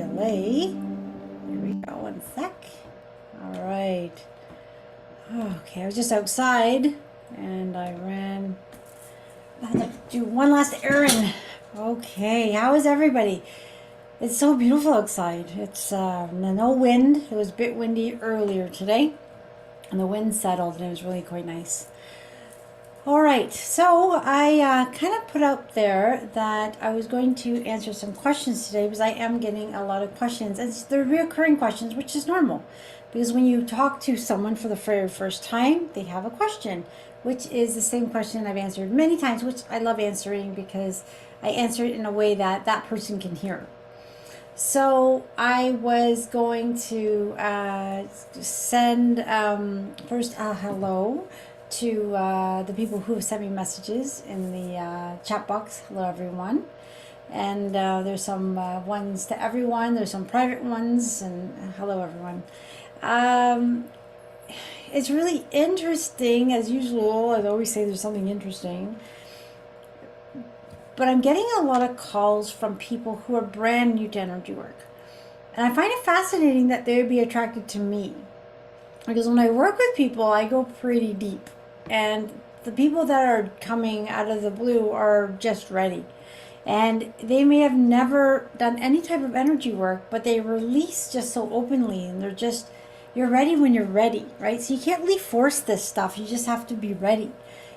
delay. Here we go, 1 sec. All right. Okay, I was just outside and I had to do one last errand. Okay, how is everybody? It's so beautiful outside. It's no wind. It was a bit windy earlier today, and the wind settled, and it was really quite nice. All right, so I kind of put out there that I was going to answer some questions today because I am getting a lot of questions. They're reoccurring questions, which is normal because when you talk to someone for the very first time, they have a question, which is the same question I've answered many times, which I love answering because I answer it in a way that that person can hear. So I was going to send first a hello to the people who have sent me messages in the chat box. Hello, everyone. And there's some ones to everyone. There's some private ones. And hello, everyone. It's really interesting, as usual. I always say there's something interesting. But I'm getting a lot of calls from people who are brand new to energy work. And I find it fascinating that they would be attracted to me. Because when I work with people, I go pretty deep. And the people that are coming out of the blue are just ready. And they may have never done any type of energy work, but they release just so openly. And they're just, you're ready when you're ready, right? So you can't really force this stuff. You just have to be ready.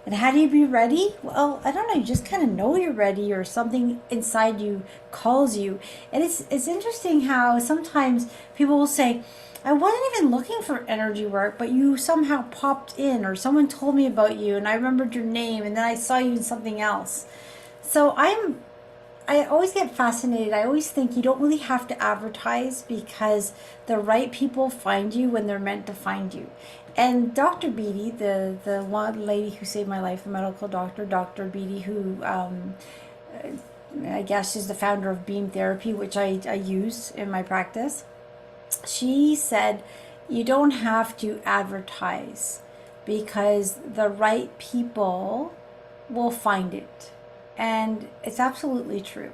And how do you be ready? Well, I don't know. You just kind of know you're ready, or something inside you calls you. And it's interesting how sometimes people will say, I wasn't even looking for energy work, but you somehow popped in, or someone told me about you and I remembered your name and then I saw you in something else. So I always get fascinated. I always think you don't really have to advertise because the right people find you when they're meant to find you. And Dr. Beatty, the one lady who saved my life, the medical doctor, Dr. Beatty, who I guess is the founder of Beam Therapy, which I use in my practice. She said, you don't have to advertise because the right people will find it. And it's absolutely true.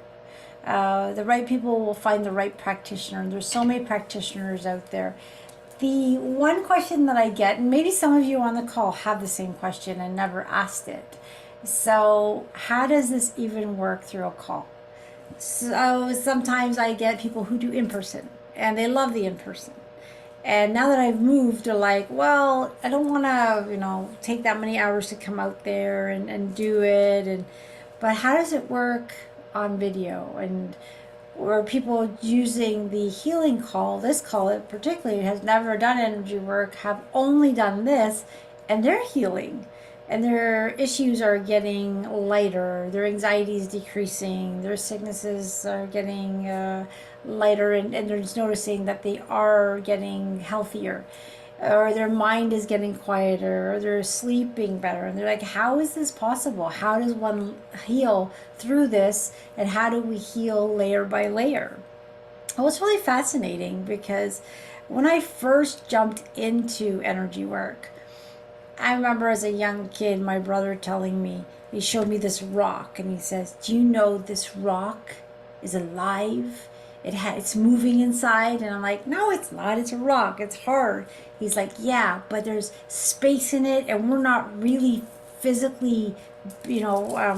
The right people will find the right practitioner. There's so many practitioners out there. The one question that I get, and maybe some of you on the call have the same question and never asked it. So how does this even work through a call? So sometimes I get people who do in-person and they love the in-person. And now that I've moved, they're like, well, I don't want to, take that many hours to come out there and do it. But how does it work on video? And or people using the healing call, this call it particularly, has never done energy work, have only done this, and they're healing. And their issues are getting lighter, their anxiety is decreasing, their sicknesses are getting lighter, and they're just noticing that they are getting healthier, or their mind is getting quieter, or they're sleeping better. And they're like, how is this possible? How does one heal through this? And how do we heal layer by layer? Well, it's really fascinating because when I first jumped into energy work, I remember as a young kid, my brother telling me, he showed me this rock and he says, do you know this rock is alive? It's moving inside. And I'm like, no, it's not. It's a rock. It's hard. He's like, yeah, but there's space in it and we're not really physically,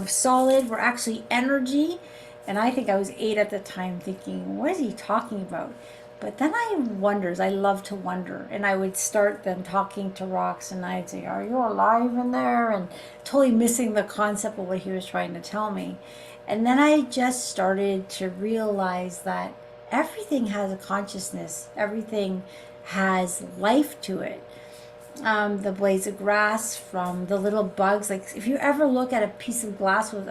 solid. We're actually energy. And I think I was 8 at the time thinking, what is he talking about? But then I love to wonder. And I would start then talking to rocks and I'd say, are you alive in there? And totally missing the concept of what he was trying to tell me. And then I just started to realize that everything has a consciousness. Everything has life to it. The blades of grass, from the little bugs. Like if you ever look at a piece of glass with,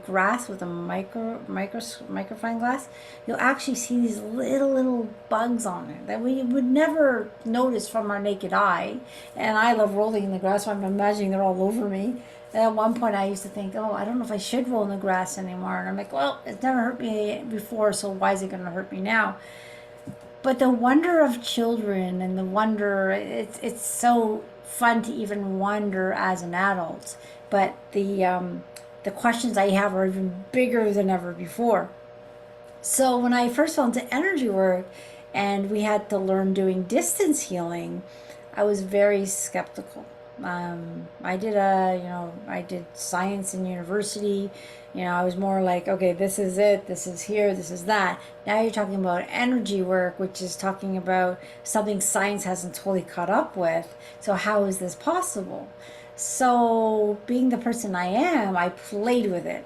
grass with a microfine glass, you'll actually see these little bugs on it that we would never notice from our naked eye. And I love rolling in the grass, so I'm imagining they're all over me. And at one point I used to think, oh, I don't know if I should roll in the grass anymore. And I'm like, well, it's never hurt me before, so why is it going to hurt me now? But the wonder of children and the wonder, it's so fun to even wonder as an adult. But the questions I have are even bigger than ever before. So when I first fell into energy work and we had to learn doing distance healing, I was very skeptical. I did science in university. I was more like, okay, this is it, this is here, this is that. Now you're talking about energy work, which is talking about something science hasn't totally caught up with. So how is this possible? So being the person I am, I played with it.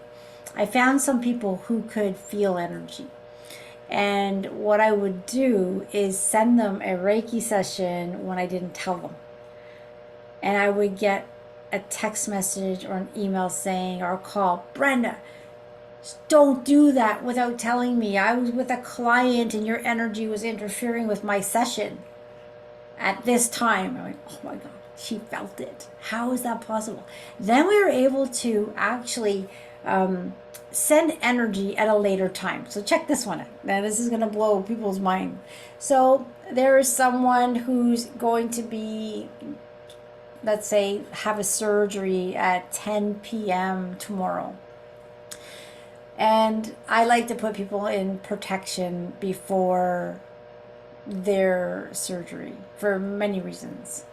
I found some people who could feel energy. And what I would do is send them a Reiki session when I didn't tell them. And I would get a text message or an email saying, or a call, Brenda, don't do that without telling me. I was with a client and your energy was interfering with my session at this time. I'm like, oh my God, she felt it. How is that possible? Then we were able to actually send energy at a later time. So check this one out. Now this is going to blow people's mind. So there is someone who's going to be, let's say, have a surgery at 10 p.m. tomorrow. And I like to put people in protection before their surgery for many reasons.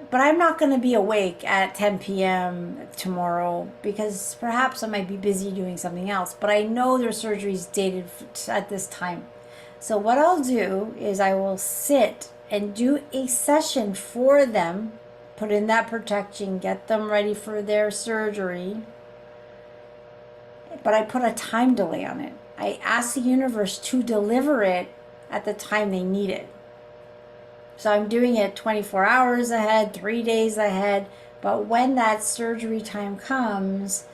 But I'm not going to be awake at 10 p.m. tomorrow because perhaps I might be busy doing something else. But I know their surgery is dated at this time. So what I'll do is I will sit and do a session for them, put in that protection, get them ready for their surgery. But I put a time delay on it. I ask the universe to deliver it at the time they need it. So I'm doing it 24 hours ahead, 3 days ahead. But when that surgery time comes,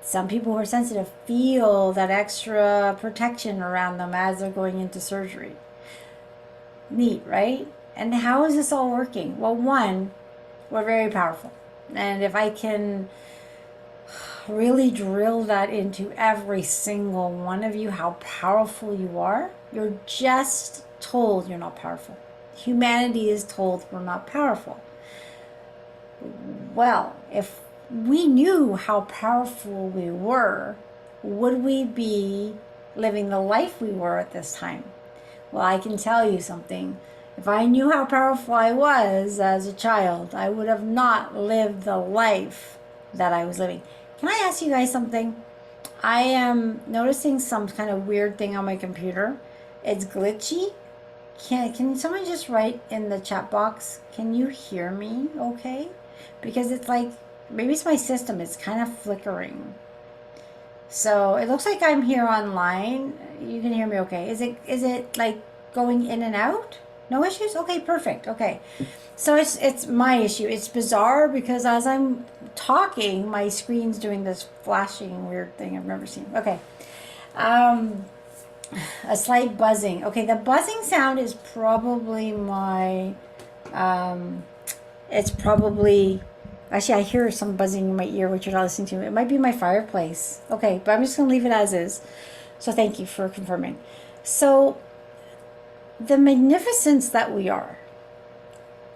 some people who are sensitive feel that extra protection around them as they're going into surgery. Neat, right? And how is this all working? Well, one, we're very powerful. And if I can really drill that into every single one of you, how powerful you are, you're just told you're not powerful. Humanity is told we're not powerful. Well, if we knew how powerful we were, would we be living the life we were at this time? Well, I can tell you something. If I knew how powerful I was as a child, I would have not lived the life that I was living. Can I ask you guys something? I am noticing some kind of weird thing on my computer. It's glitchy. Can someone just write in the chat box, can you hear me okay? Because it's like, maybe it's my system, it's kind of flickering. So it looks like I'm here online. You can hear me okay. Is it like going in and out? No issues? Okay, perfect. Okay. So it's my issue. It's bizarre because as I'm talking, my screen's doing this flashing weird thing I've never seen. Okay. A slight buzzing. Okay, the buzzing sound is probably my, it's probably, actually I hear some buzzing in my ear, which you're not listening to. It might be my fireplace. Okay, but I'm just going to leave it as is. So thank you for confirming. So the magnificence that we are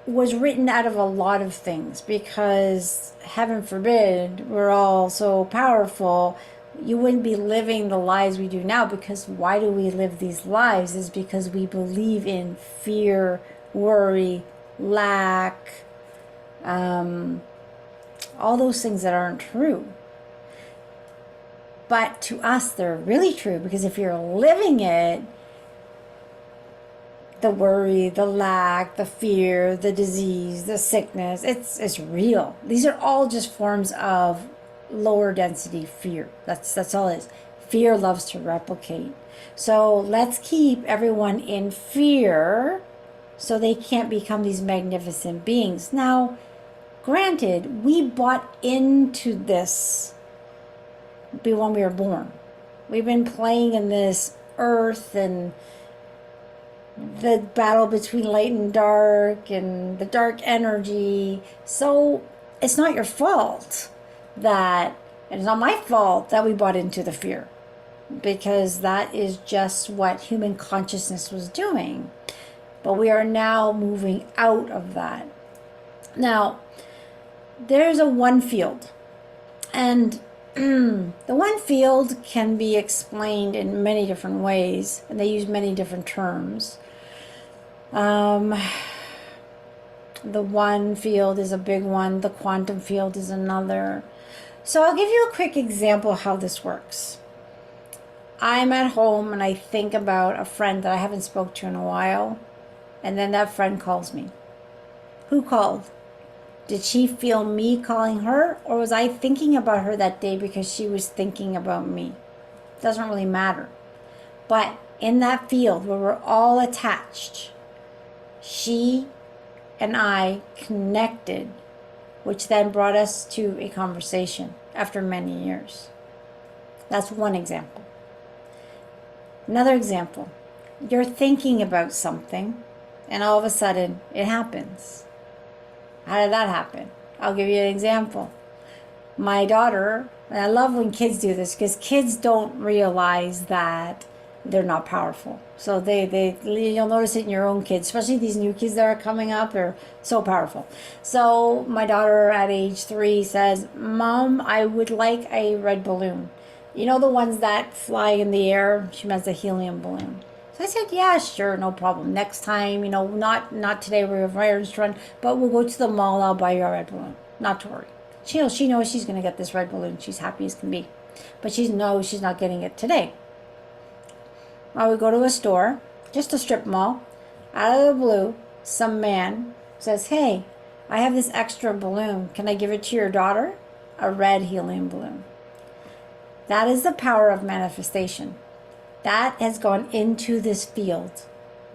was written out of a lot of things because, heaven forbid, we're all so powerful. You wouldn't be living the lives we do now, because why do we live these lives is because we believe in fear, worry, lack, all those things that aren't true. But to us, they're really true, because if you're living it, the worry, the lack, the fear, the disease, the sickness, it's real. These are all just forms of lower density fear. That's all it is. Fear loves to replicate. So let's keep everyone in fear so they can't become these magnificent beings. Now, granted, we bought into this when we were born. We've been playing in this earth and the battle between light and dark and the dark energy. So it's not your fault that, and it's not my fault that we bought into the fear, because that is just what human consciousness was doing. But we are now moving out of that. Now, there's a one field, and The one field can be explained in many different ways, and they use many different terms. The one field is a big one, the quantum field is another. So I'll give you a quick example of how this works. I'm at home and I think about a friend that I haven't spoke to in a while, and then that friend calls me. Who called? Did she feel me calling her, or was I thinking about her that day because she was thinking about me? Doesn't really matter. But in that field where we're all attached, she and I connected, which then brought us to a conversation after many years. That's one example. Another example, you're thinking about something and all of a sudden it happens. How did that happen? I'll give you an example. My daughter, and I love when kids do this because kids don't realize that they're not powerful. So you'll notice it in your own kids, especially these new kids that are coming up. They're so powerful. So my daughter at age 3 says, "Mom, I would like a red balloon. You know the ones that fly in the air?" She meant a helium balloon. So I said, "Yeah, sure, no problem. Next time, not today, we have errands to run, but we'll go to the mall. I'll buy you a red balloon. Not to worry." She knows she's going to get this red balloon. She's happy as can be. But she knows she's not getting it today. I would go to a store, just a strip mall. Out of the blue, some man says, "Hey, I have this extra balloon. Can I give it to your daughter?" A red helium balloon. That is the power of manifestation. That has gone into this field,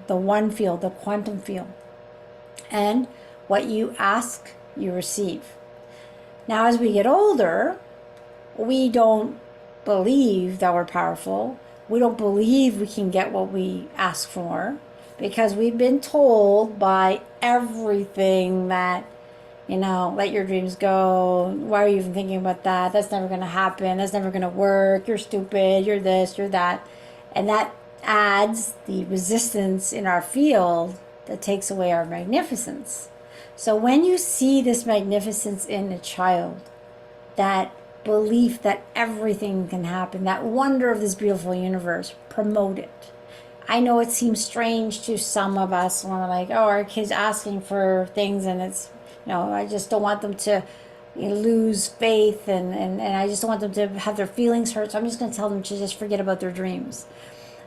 the one field, the quantum field. And what you ask, you receive. Now, as we get older, we don't believe that we're powerful. We don't believe we can get what we ask for because we've been told by everything that, let your dreams go. Why are you even thinking about that? That's never going to happen. That's never going to work. You're stupid. You're this, you're that. And that adds the resistance in our field that takes away our magnificence. So when you see this magnificence in a child, that belief that everything can happen, that wonder of this beautiful universe, promote it. I know it seems strange to some of us when we're like, "Oh, our kid's asking for things," and it's, I just don't want them to lose faith and I just don't want them to have their feelings hurt, so I'm just going to tell them to just forget about their dreams.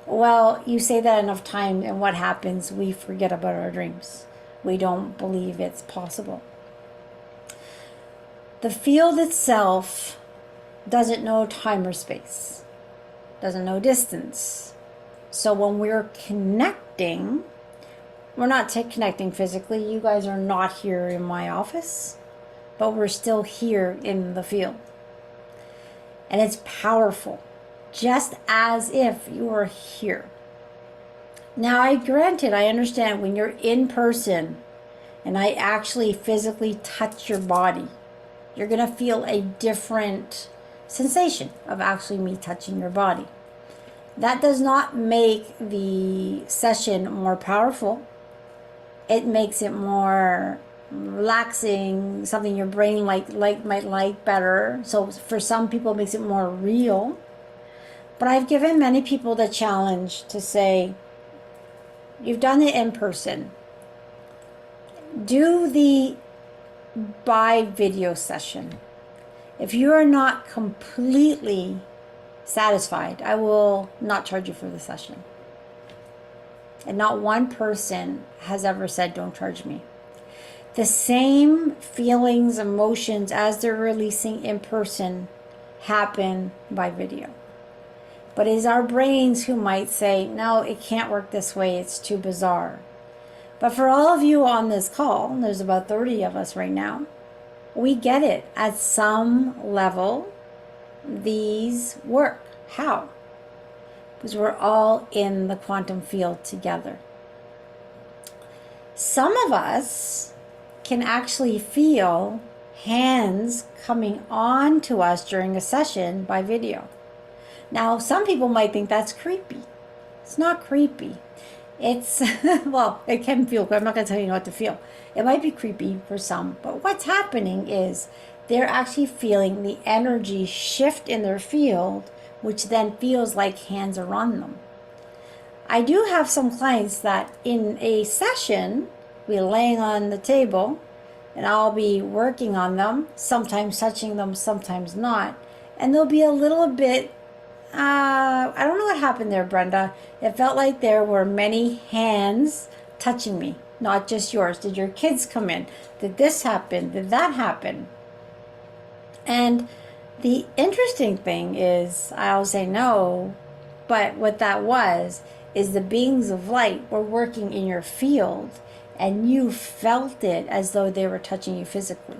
Well, you say that enough time and what happens? We forget about our dreams. We don't believe it's possible. The field itself doesn't know time or space, doesn't know distance. So when we're connecting, we're not connecting physically. You guys are not here in my office, but we're still here in the field. And it's powerful, just as if you were here. Now, I understand when you're in person and I actually physically touch your body, you're going to feel a different sensation of actually me touching your body. That does not make the session more powerful. It makes it more relaxing, something your brain might like better. So for some people, it makes it more real. But I've given many people the challenge to say, you've done it in person. Do the by video session. If you are not completely satisfied, I will not charge you for the session. And not one person has ever said, "Don't charge me." The same feelings, emotions as they're releasing in person happen by video. But it is our brains who might say, "No, it can't work this way. It's too bizarre." But for all of you on this call, and there's about 30 of us right now, we get it. At some level, these work. How? Because we're all in the quantum field together. Some of us can actually feel hands coming on to us during a session by video. Now, some people might think that's creepy. It's not creepy. It's, well, it can feel, but I'm not going to tell you what to feel. It might be creepy for some, but what's happening is they're actually feeling the energy shift in their field, which then feels like hands are on them. I do have some clients that in a session, we're laying on the table and I'll be working on them, sometimes touching them, sometimes not. And there'll be a little bit, I don't know what happened there, Brenda. It felt like there were many hands touching me, not just yours. Did your kids come in? Did this happen? Did that happen? And the interesting thing is, I'll say no, but what that was is the beings of light were working in your field and you felt it as though they were touching you physically.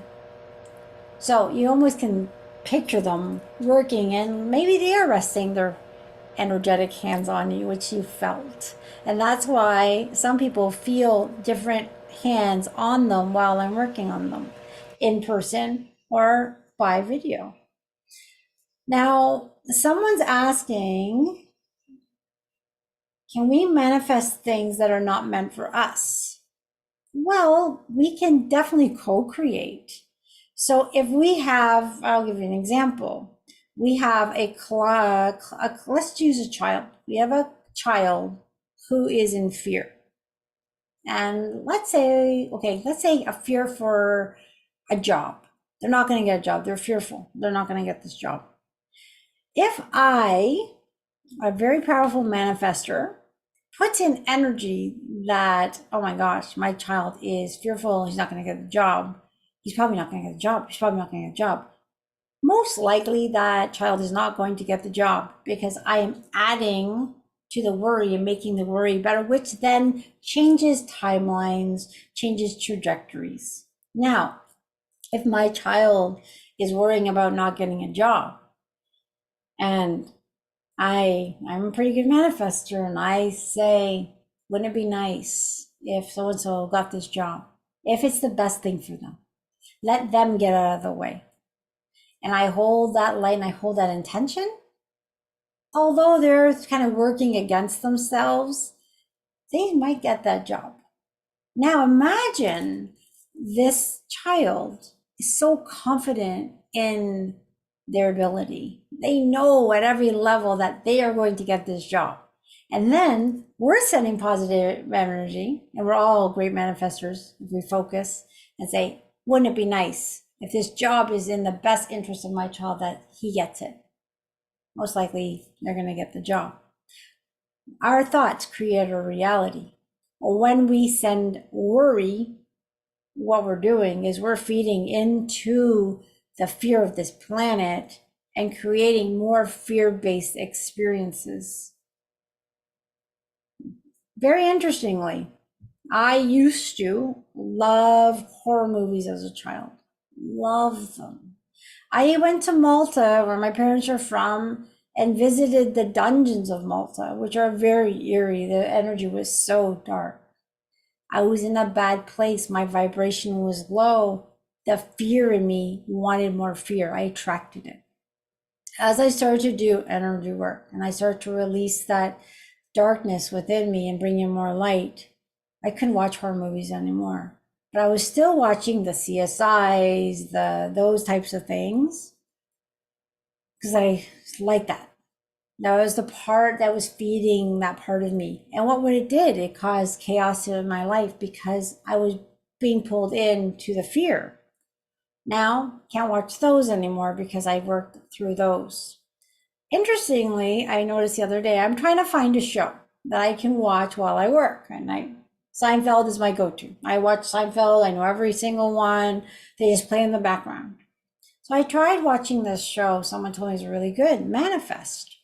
So you almost can picture them working and maybe they are resting their energetic hands on you, which you felt. And that's why some people feel different hands on them while I'm working on them in person or by video. Now, someone's asking, can we manifest things that are not meant for us? Well, we can definitely co-create. So if we have, I'll give you an example. We have let's use a child. We have a child who is in fear. And let's say a fear for a job. They're not going to get a job. They're fearful. They're not going to get this job. If I, a very powerful manifester, puts in energy that, oh my gosh, my child is fearful, he's not going to get the job. He's probably not going to get the job. He's probably not going to get the job. Most likely that child is not going to get the job because I am adding to the worry and making the worry better, which then changes timelines, changes trajectories. Now, if my child is worrying about not getting a job, and I'm a pretty good manifester, and I say, wouldn't it be nice if so-and-so got this job? If it's the best thing for them, let them get out of the way. And I hold that light and I hold that intention. Although they're kind of working against themselves, they might get that job. Now imagine this child is so confident in their ability. They know at every level that they are going to get this job. And then we're sending positive energy, and we're all great manifestors if we focus and say, wouldn't it be nice if this job is in the best interest of my child that he gets it? Most likely they're going to get the job. Our thoughts create a reality. When we send worry, what we're doing is we're feeding into the fear of this planet and creating more fear-based experiences. Very interestingly, I used to love horror movies as a child. Love them. I went to Malta, where my parents are from, and visited the dungeons of Malta, which are very eerie. The energy was so dark. I was in a bad place. My vibration was low. The fear in me wanted more fear. I attracted it. As I started to do energy work and I started to release that darkness within me and bring in more light, I couldn't watch horror movies anymore. But I was still watching the CSIs, those types of things, because I like that. That was the part that was feeding that part of me. And what it did, it caused chaos in my life because I was being pulled into the fear. Now, can't watch those anymore because I worked through those. Interestingly, I noticed the other day, I'm trying to find a show that I can watch while I work. And Seinfeld is my go-to. I watch Seinfeld. I know every single one. They just play in the background. So I tried watching this show. Someone told me it's really good, Manifest.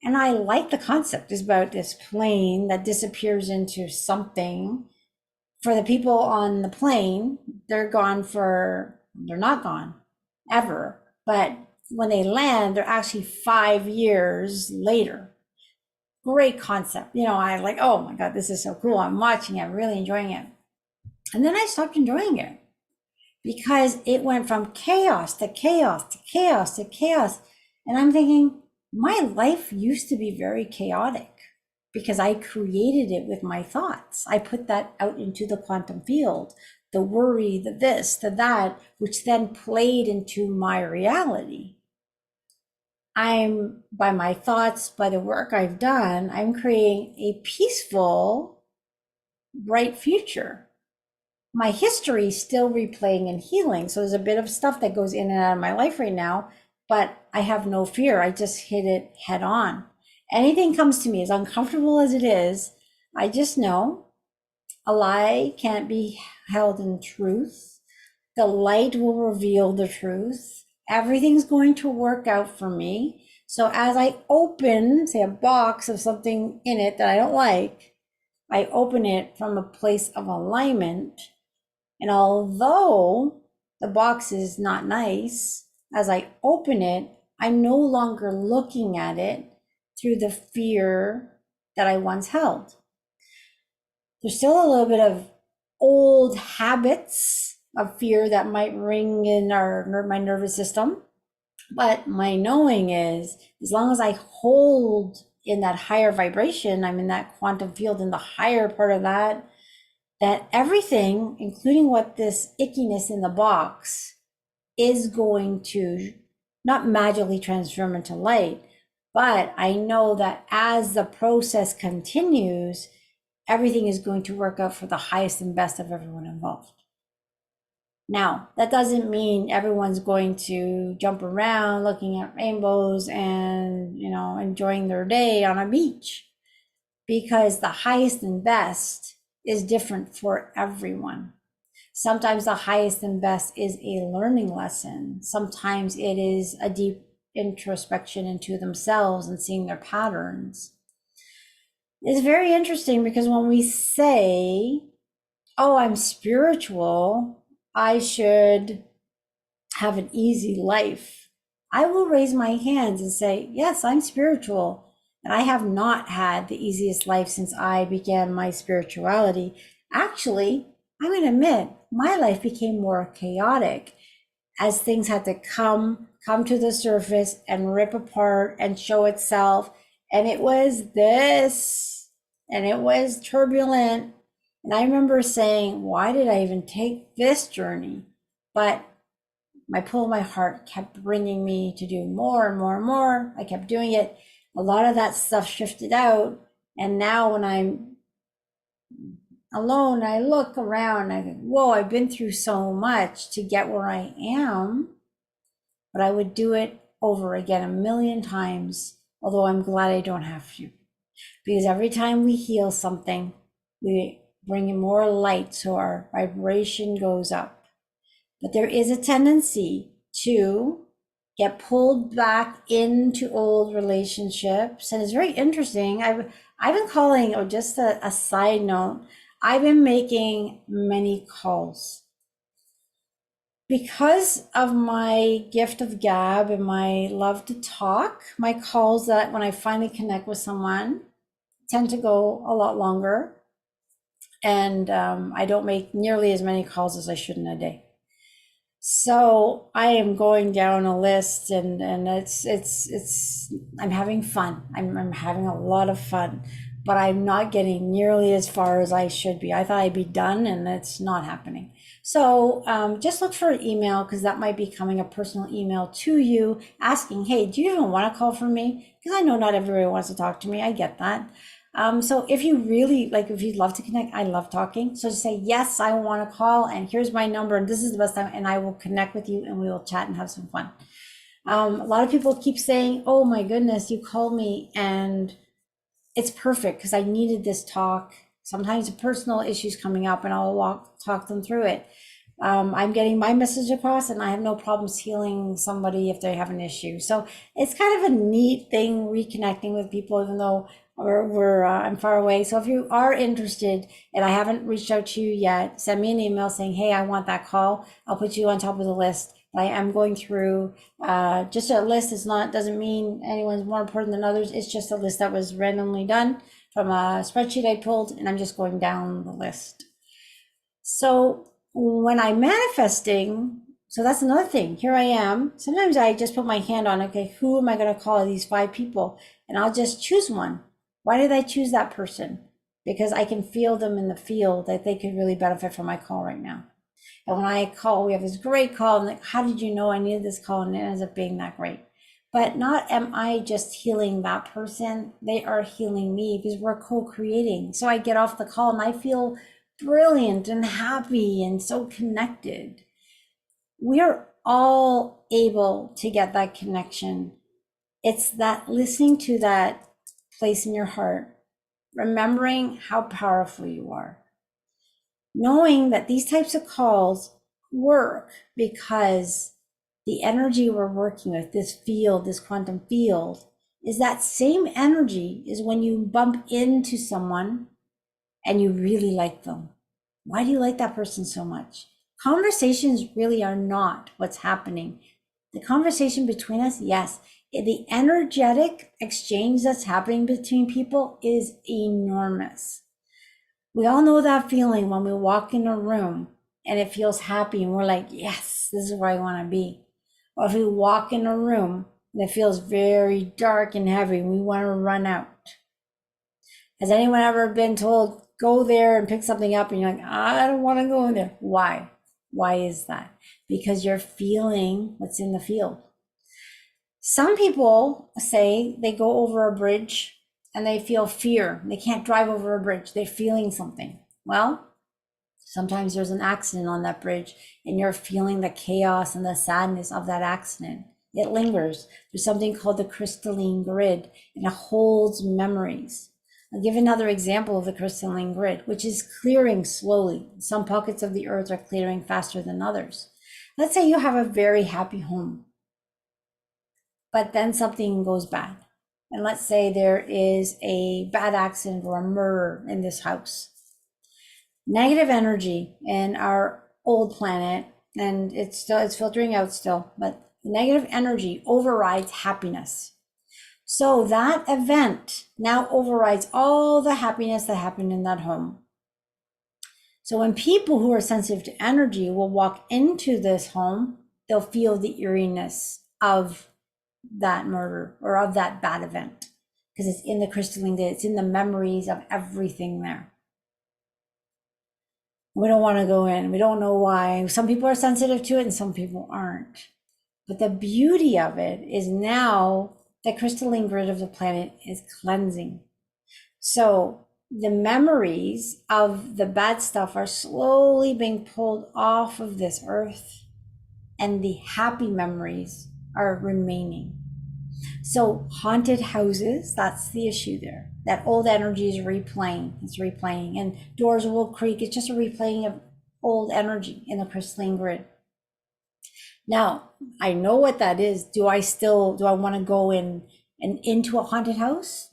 And I like the concept. It's about this plane that disappears into something. For the people on the plane, they're not gone ever. But when they land, they're actually 5 years later. Great concept. I like, oh my God, this is so cool. I'm watching it, I'm really enjoying it. And then I stopped enjoying it because it went from chaos to chaos to chaos to chaos. And I'm thinking, my life used to be very chaotic because I created it with my thoughts. I put that out into the quantum field. the worry, the this, the that, which then played into my reality. I'm, by my thoughts, by the work I've done, I'm creating a peaceful, bright future. My history is still replaying and healing. So there's a bit of stuff that goes in and out of my life right now, but I have no fear. I just hit it head on. Anything comes to me, as uncomfortable as it is, I just know a lie can't be held in truth. The light will reveal the truth. Everything's going to work out for me. So as I open, say, a box of something in it that I don't like, I open it from a place of alignment. And although the box is not nice, as I open it, I'm no longer looking at it through the fear that I once held. There's still a little bit of old habits of fear that might ring in my nervous system. But my knowing is, as long as I hold in that higher vibration, I'm in that quantum field in the higher part of that everything, including what this ickiness in the box, is going to not magically transform into light. But I know that as the process continues, everything is going to work out for the highest and best of everyone involved. Now, that doesn't mean everyone's going to jump around looking at rainbows and, enjoying their day on a beach, because the highest and best is different for everyone. Sometimes the highest and best is a learning lesson. Sometimes it is a deep introspection into themselves and seeing their patterns. It's very interesting because when we say, oh, I'm spiritual, I should have an easy life, I will raise my hands and say, yes, I'm spiritual. And I have not had the easiest life since I began my spirituality. Actually, I'm going to admit, my life became more chaotic as things had to come to the surface and rip apart and show itself. And it was this, and it was turbulent. And I remember saying, why did I even take this journey? But my pull of my heart kept bringing me to do more and more and more. I kept doing it. A lot of that stuff shifted out. And now when I'm alone, I look around and I think, whoa, I've been through so much to get where I am. But I would do it over again 1,000,000 times, although I'm glad I don't have to. Because every time we heal something, we bring in more light, so our vibration goes up. But there is a tendency to get pulled back into old relationships. And it's very interesting. I've been calling, or just a side note, I've been making many calls. Because of my gift of gab and my love to talk, my calls, that when I finally connect with someone, tend to go a lot longer. And I don't make nearly as many calls as I should in a day. So I am going down a list, and it's I'm having fun. I'm having a lot of fun, but I'm not getting nearly as far as I should be. I thought I'd be done, and it's not happening. So just look for an email, because that might be coming, a personal email to you asking, hey, do you even want to call from me? Because I know not everybody wants to talk to me. I get that. So if you really if you'd love to connect, I love talking. So just say, yes, I want to call, and here's my number, and this is the best time, and I will connect with you, and we will chat and have some fun. A lot of people keep saying, oh my goodness, you called me, and it's perfect because I needed this talk. Sometimes personal issues coming up, and I'll talk them through it. I'm getting my message across, and I have no problems healing somebody if they have an issue. So it's kind of a neat thing, reconnecting with people, even though I'm far away. So if you are interested and I haven't reached out to you yet, send me an email saying, hey, I want that call. I'll put you on top of the list. I am going through just a list. Doesn't mean anyone's more important than others. It's just a list that was randomly done from a spreadsheet I pulled, and I'm just going down the list. So when I'm manifesting, so that's another thing. Here I am. Sometimes I just put my hand on, okay, who am I going to call, these 5 people? And I'll just choose one. Why did I choose that person? Because I can feel them in the field that they could really benefit from my call right now. And when I call, we have this great call. I'm like, how did you know I needed this call? And it ends up being that great. But not am I just healing that person, they are healing me because we're co-creating. So I get off the call and I feel brilliant and happy and so connected. We're all able to get that connection. It's that listening to that place in your heart, remembering how powerful you are, knowing that these types of calls work because the energy we're working with, this field, this quantum field, is that same energy is when you bump into someone and you really like them. Why do you like that person so much? Conversations really are not what's happening. The conversation between us, yes, the energetic exchange that's happening between people is enormous. We all know that feeling when we walk in a room and it feels happy and we're like, yes, this is where I want to be. Or if we walk in a room and it feels very dark and heavy, we want to run out. Has anyone ever been told, go there and pick something up, and you're like, I don't want to go in there? Why? Why is that? Because you're feeling what's in the field. Some people say they go over a bridge and they feel fear. They can't drive over a bridge. They're feeling something. Well, sometimes there's an accident on that bridge and you're feeling the chaos and the sadness of that accident. It lingers. There's something called the crystalline grid, and it holds memories. I'll give another example of the crystalline grid, which is clearing slowly. Some pockets of the earth are clearing faster than others. Let's say you have a very happy home, but then something goes bad. And let's say there is a bad accident or a murder in this house. Negative energy in our old planet, and it's filtering out still, but the negative energy overrides happiness. So that event now overrides all the happiness that happened in that home. So when people who are sensitive to energy will walk into this home, they'll feel the eeriness of that murder or of that bad event, because it's in the crystalline grid, it's in the memories of everything there. We don't want to go in. We don't know why. Some people are sensitive to it and some people aren't. But the beauty of it is now the crystalline grid of the planet is cleansing. So the memories of the bad stuff are slowly being pulled off of this earth, and the happy memories are remaining. So haunted houses, that's the issue there. That old energy is replaying. It's replaying. And doors will creak. It's just a replaying of old energy in the crystalline grid. Now, I know what that is. Do I want to go in and into a haunted house?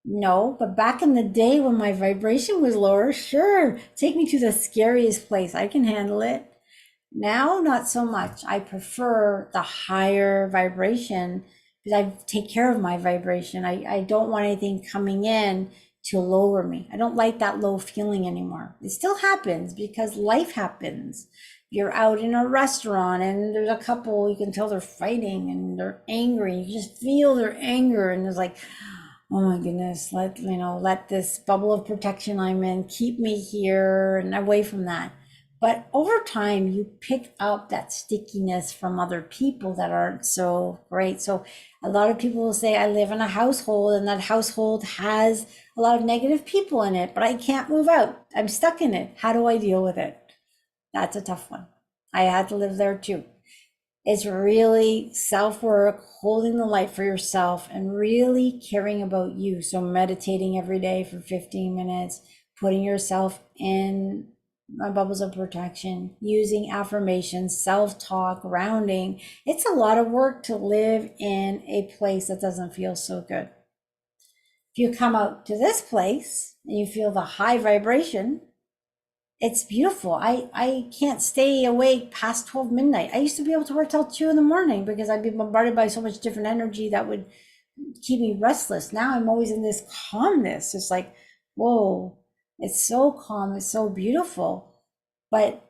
No, but back in the day when my vibration was lower, sure, take me to the scariest place. I can handle it. Now, not so much. I prefer the higher vibration because I take care of my vibration. I don't want anything coming in to lower me. I don't like that low feeling anymore. It still happens because life happens. You're out in a restaurant and there's a couple, you can tell they're fighting and they're angry. You just feel their anger, and it's like, oh my goodness, let this bubble of protection I'm in keep me here and away from that. But over time, you pick up that stickiness from other people that aren't so great. So a lot of people will say, I live in a household and that household has a lot of negative people in it, but I can't move out. I'm stuck in it. How do I deal with it? That's a tough one. I had to live there too. It's really self-work, holding the light for yourself and really caring about you. So meditating every day for 15 minutes, putting yourself in bubbles of protection, using affirmations, self-talk, grounding. It's a lot of work to live in a place that doesn't feel so good. If you come out to this place and you feel the high vibration, it's beautiful. I can't stay awake past 12 midnight. I used to be able to work till 2 in the morning because I'd be bombarded by so much different energy that would keep me restless. Now I'm always in this calmness. It's like, whoa, it's so calm. It's so beautiful. But,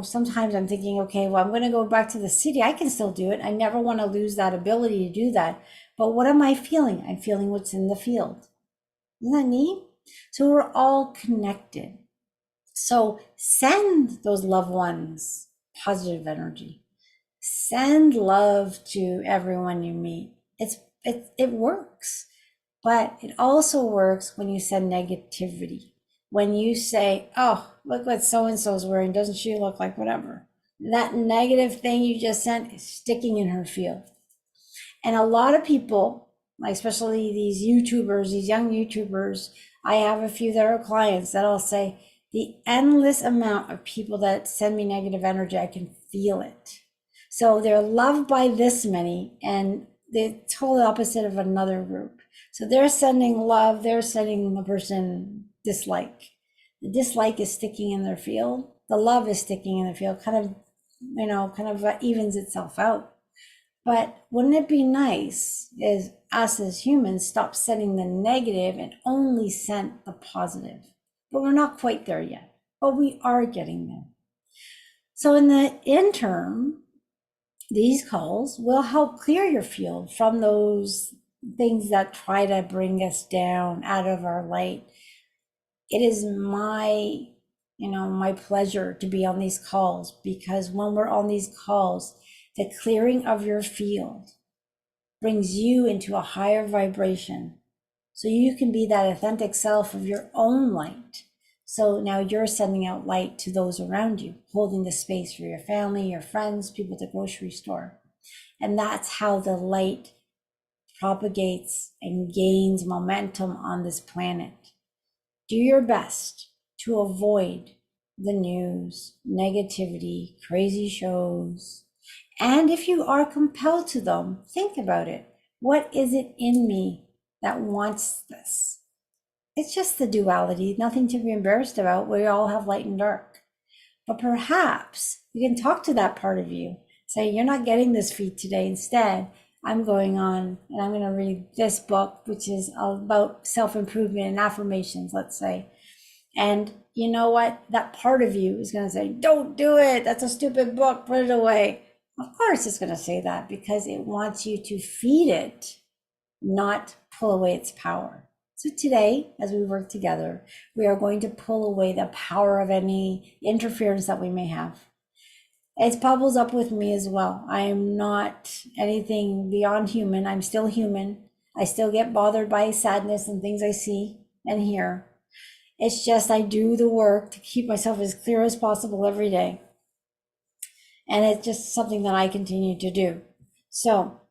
sometimes I'm thinking, okay, well, I'm going to go back to the city. I can still do it. I never want to lose that ability to do that. But what am I feeling? I'm feeling what's in the field. Isn't that neat? So we're all connected. So send those loved ones positive energy. Send love to everyone you meet. It works, but it also works when you send negativity. When you say, "Oh, look what so and so's wearing. Doesn't she look like whatever?" That negative thing you just sent is sticking in her field. And a lot of people, like especially these YouTubers, these young YouTubers, I have a few that are clients that I'll say, the endless amount of people that send me negative energy, I can feel it. So they're loved by this many, and the total opposite of another group. So they're sending love, they're sending the person dislike. The dislike is sticking in their field. The love is sticking in the field, kind of evens itself out. But wouldn't it be nice is us as humans stop sending the negative and only sent the positive? But we're not quite there yet, but we are getting there. So in the interim, these calls will help clear your field from those things that try to bring us down out of our light. It is my pleasure to be on these calls, because when we're on these calls, the clearing of your field brings you into a higher vibration, so you can be that authentic self of your own light. So now you're sending out light to those around you, holding the space for your family, your friends, people at the grocery store. And that's how the light propagates and gains momentum on this planet. Do your best to avoid the news, negativity, crazy shows. And if you are compelled to them, think about it. What is it in me that wants this? It's just the duality, nothing to be embarrassed about. We all have light and dark. But perhaps you can talk to that part of you. Say, you're not getting this feed today. Instead, I'm going on and I'm going to read this book, which is about self-improvement and affirmations, let's say. And you know what? That part of you is going to say, don't do it. That's a stupid book. Put it away. Of course it's going to say that, because it wants you to feed it, not pull away its power. So today, as we work together, we are going to pull away the power of any interference that we may have. It bubbles up with me as well. I am not anything beyond human. I'm still human. I still get bothered by sadness and things I see and hear. It's just I do the work to keep myself as clear as possible every day. And it's just something that I continue to do. So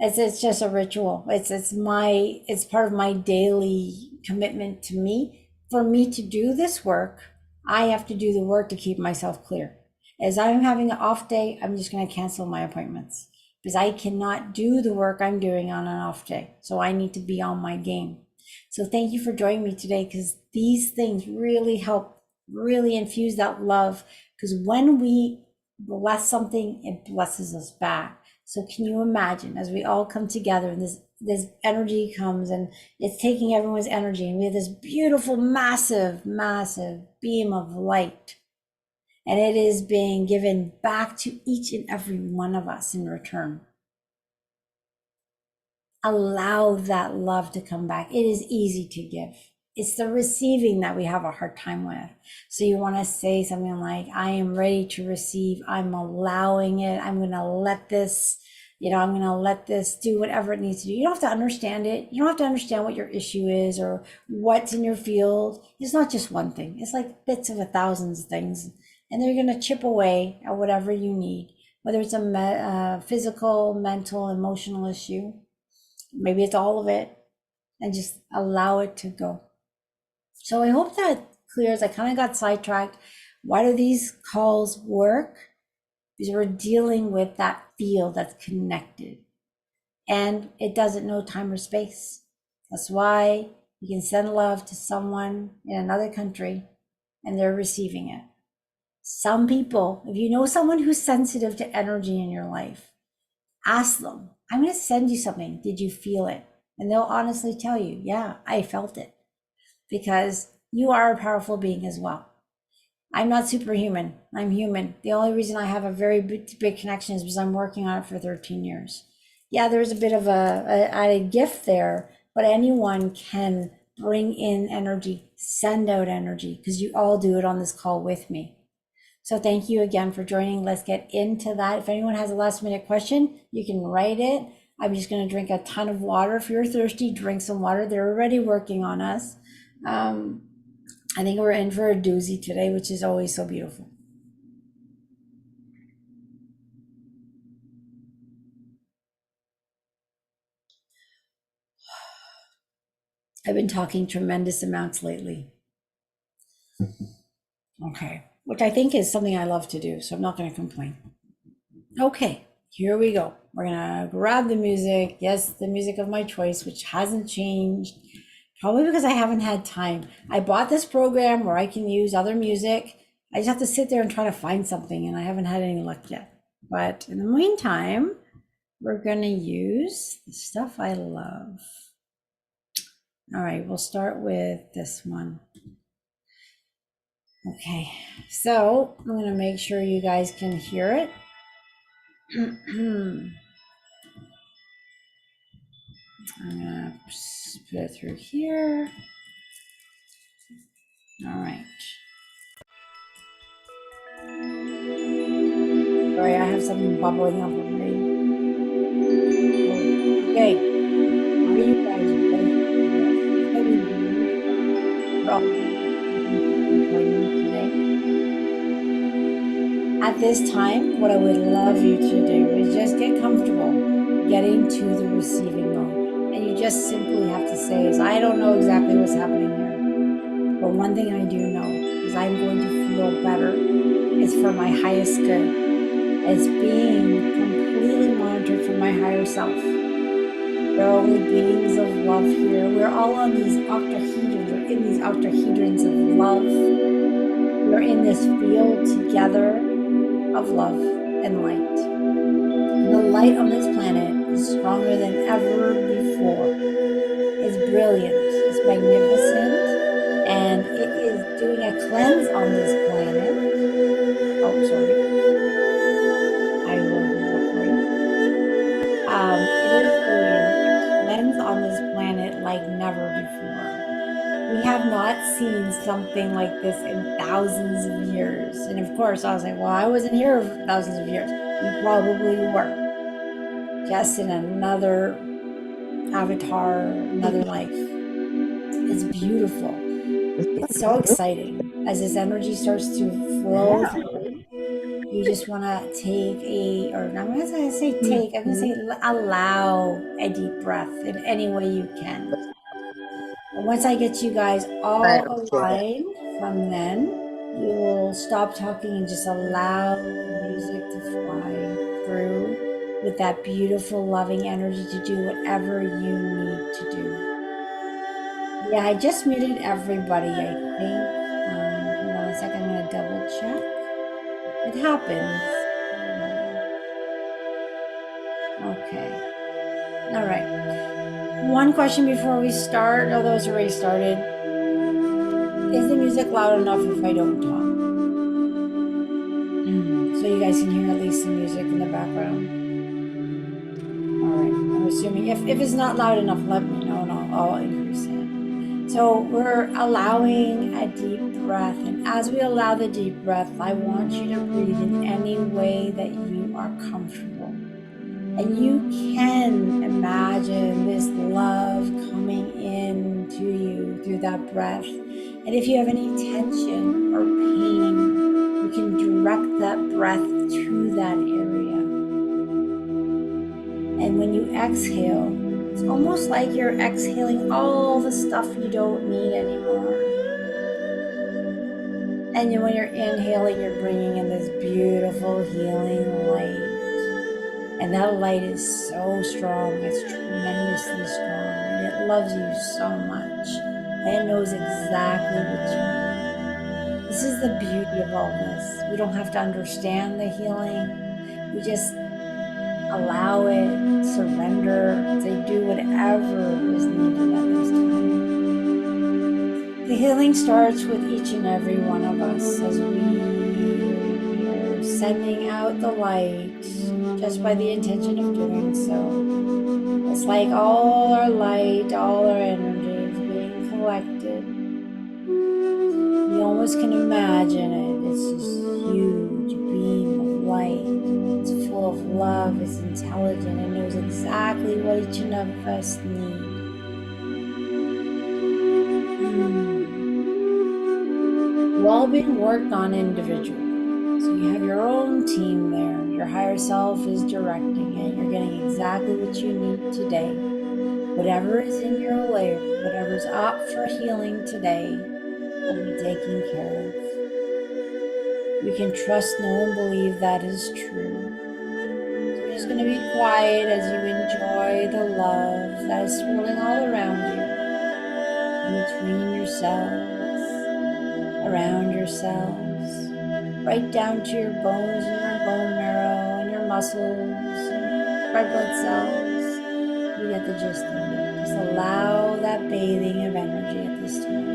it's just a ritual. It's part of my daily commitment to me. For me to do this work, I have to do the work to keep myself clear. As I'm having an off day, I'm just going to cancel my appointments, because I cannot do the work I'm doing on an off day. So I need to be on my game. So thank you for joining me today, because these things really help, really infuse that love. Because when we bless something, it blesses us back. So can you imagine, as we all come together and this energy comes and it's taking everyone's energy, and we have this beautiful, massive, massive beam of light, and it is being given back to each and every one of us in return. Allow that love to come back. It is easy to give. It's the receiving that we have a hard time with. So you want to say something like, I am ready to receive. I'm allowing it. I'm going to let this, I'm going to let this do whatever it needs to do. You don't have to understand it. You don't have to understand what your issue is or what's in your field. It's not just one thing. It's like bits of 1,000 things. And they're going to chip away at whatever you need, whether it's a physical, mental, emotional issue. Maybe it's all of it, and just allow it to go. So I hope that clears. I kind of got sidetracked. Why do these calls work? Because we're dealing with that field that's connected, and it doesn't know time or space. That's why you can send love to someone in another country and they're receiving it. Some people, if you know someone who's sensitive to energy in your life, ask them, I'm going to send you something. Did you feel it? And they'll honestly tell you, yeah, I felt it. Because you are a powerful being as well. I'm not superhuman. I'm human. The only reason I have a very big connection is because I'm working on it for 13 years. Yeah, there's a bit of a added gift there, but anyone can bring in energy, send out energy, because you all do it on this call with me. So thank you again for joining. Let's get into that. If anyone has a last minute question, you can write it. I'm just going to drink a ton of water. If you're thirsty, drink some water. They're already working on us. I think we're in for a doozy today, which is always so beautiful. I've been talking tremendous amounts lately. Okay, which I think is something I love to do, so I'm not going to complain. Okay, here we go. We're gonna grab the music. Yes, the music of my choice, which hasn't changed, probably because I haven't had time. I bought this program where I can use other music. I just have to sit there and try to find something, and I haven't had any luck yet. But in the meantime, we're gonna use the stuff I love. All right, we'll start with this one. Okay, so I'm gonna make sure you guys can hear it. I'm gonna put it through here. All right. Sorry, I have something bubbling up already. Okay, are you guys ready? At this time, what I would love you to do is just get comfortable getting to the receiving mode. And you just simply have to say, is I don't know exactly what's happening here. But one thing I do know is I'm going to feel better. It's for my highest good. It's being completely monitored for my higher self. There are only beings of love here. We're all on these octahedrons, or in these octahedrons of love. We're in this field together of love and light. And the light on this planet is stronger than ever before. It's brilliant, it's magnificent, and it is doing a cleanse on this planet. Oh, sorry. I will do that for you. It is doing a cleanse on this planet like never before. We have not seen something like this in thousands of years. And of course, I was like, well, I wasn't here for thousands of years. You probably were. Just in another avatar, another life. It's beautiful. It's so exciting. As this energy starts to flow through, you just want to take I'm not going to say take, I'm going to say allow a deep breath in any way you can. Once I get you guys all aligned, from then, you will stop talking and just allow the music to fly through with that beautiful, loving energy to do whatever you need to do. Yeah, I just muted everybody, I think. Hold on a second, I'm going to double check. It happens. Okay. All right. One question before we start, although it's already started. Is the music loud enough if I don't talk? So you guys can hear at least the music in the background. All right, I'm assuming if it's not loud enough, let me know and I'll increase it. So we're allowing a deep breath, and as we allow the deep breath, I want you to breathe in any way that you are comfortable. And you can imagine this love coming into you through that breath. And if you have any tension or pain, you can direct that breath to that area. And when you exhale, it's almost like you're exhaling all the stuff you don't need anymore. And when you're inhaling, you're bringing in this beautiful healing light. And that light is so strong, it's tremendously strong, and it loves you so much. And it knows exactly what you need. This is the beauty of all this. We don't have to understand the healing. We just allow it, surrender, say do whatever is needed at this time. The healing starts with each and every one of us as we are sending out the light just by the intention of doing so. It's like all our light, all our energy is being collected almost can imagine it. It's this huge beam of light. It's full of love. It's intelligent. It knows exactly what each and of us need. We're all being worked on individually. So you have your own team there. Your higher self is directing it. You're getting exactly what you need today. Whatever is in your layer, whatever's up for healing today, will be taken care of. We can trust, know, and believe that is true. So you're just going to be quiet as you enjoy the love that is swirling all around you, in between yourselves, around yourselves, right down to your bones and your bone marrow and your muscles and red blood cells. You get the gist of it. Just allow that bathing of energy at this time.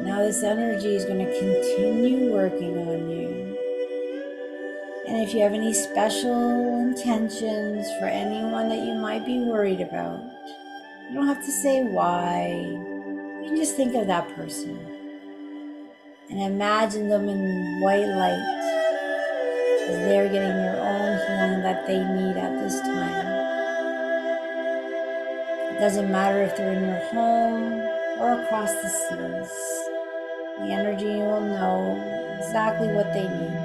Now this energy is going to continue working on you. And if you have any special intentions for anyone that you might be worried about, you don't have to say why. You can just think of that person and imagine them in white light as they're getting their own healing that they need at this time. It doesn't matter if they're in your home or across the seas. The energy will know exactly what they need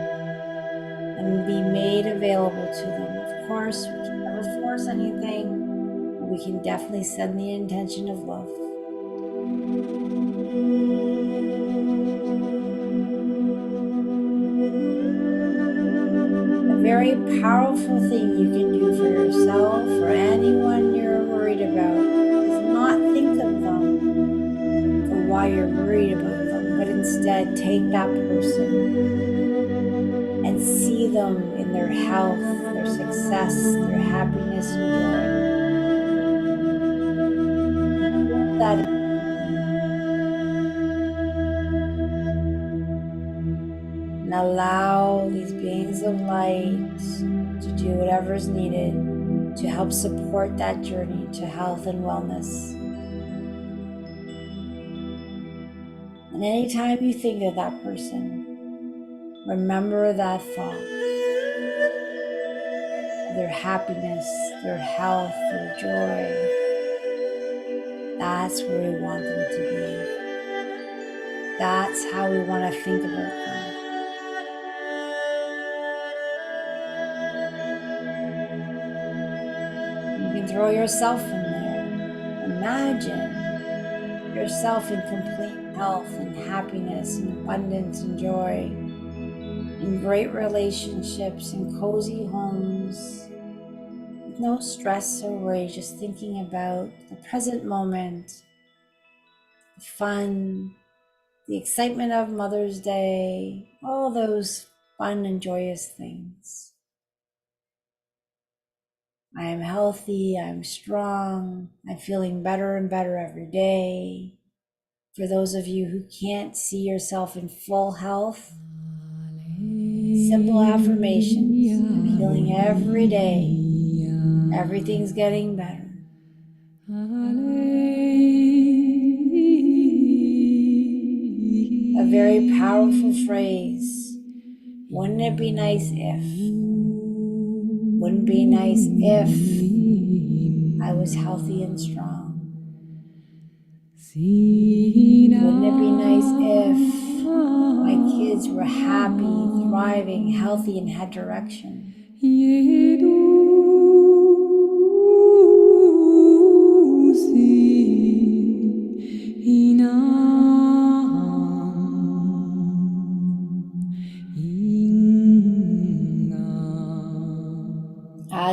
and be made available to them. Of course, we can never force anything, but we can definitely send the intention of love. A very powerful thing you can do for yourself or anyone you're worried about is not think of them for why you're worried about them, but instead take that person and see them in their health, their success, their happiness and joy. That and allow these beings of light to do whatever is needed to help support that journey to health and wellness. And anytime you think of that person, remember that thought. Their happiness, their health, their joy. That's where we want them to be. That's how we want to think about them. You can throw yourself in there. Imagine yourself in complete health and happiness and abundance and joy, in great relationships and cozy homes, with no stress or worry, just thinking about the present moment, the fun, the excitement of Mother's Day, all those fun and joyous things. I am healthy, I'm strong, I'm feeling better and better every day. For those of you who can't see yourself in full health, simple affirmations. I'm healing every day. Everything's getting better. A very powerful phrase. Wouldn't it be nice if? Wouldn't it be nice if I was healthy and strong? Wouldn't it be nice if my kids were happy, thriving, healthy, and had direction?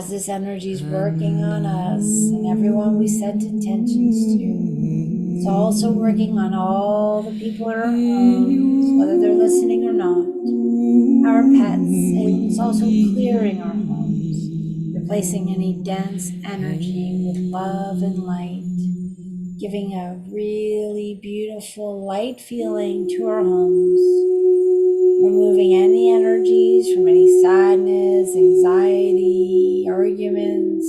as this energy is working on us and everyone we set intentions to, it's also working on all the people in our homes, whether they're listening or not, our pets, and it's also clearing our homes, replacing any dense energy with love and light, giving a really beautiful light feeling to our homes, removing any energies from any sadness, anxiety, arguments,